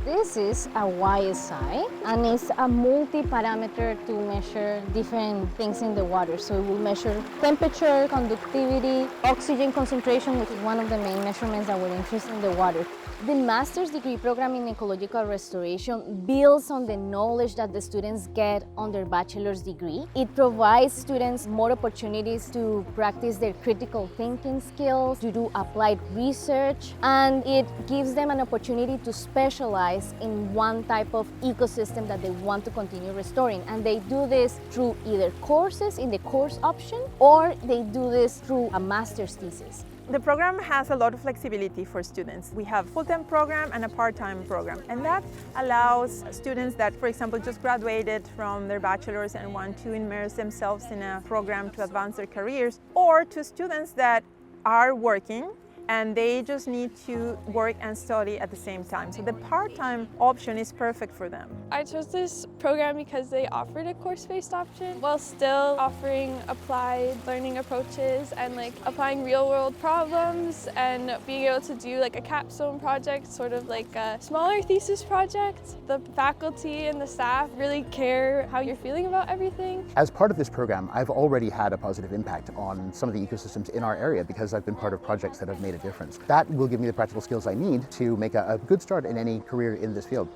This is a YSI, and it's a multi-parameter to measure different things in the water. So it will measure temperature, conductivity, oxygen concentration, which is one of the main measurements that we're interested in the water. The master's degree program in ecological restoration builds on the knowledge that the students get on their bachelor's degree. It provides students more opportunities to practice their critical thinking skills, to do applied research, and it gives them an opportunity to specialize in one type of ecosystem that they want to continue restoring. And they do this through either courses in the course option, or they do this through a master's thesis. The program has a lot of flexibility for students. We have a full-time program and a part-time program, and that allows students that, for example, just graduated from their bachelor's and want to immerse themselves in a program to advance their careers, or to students that are working and they just need to work and study at the same time. So the part-time option is perfect for them. I chose this program because they offered a course-based option while still offering applied learning approaches and applying real-world problems and being able to do a capstone project, sort of like a smaller thesis project. The faculty and the staff really care how you're feeling about everything. As part of this program, I've already had a positive impact on some of the ecosystems in our area because I've been part of projects that have made a difference. That will give me the practical skills I need to make a good start in any career in this field.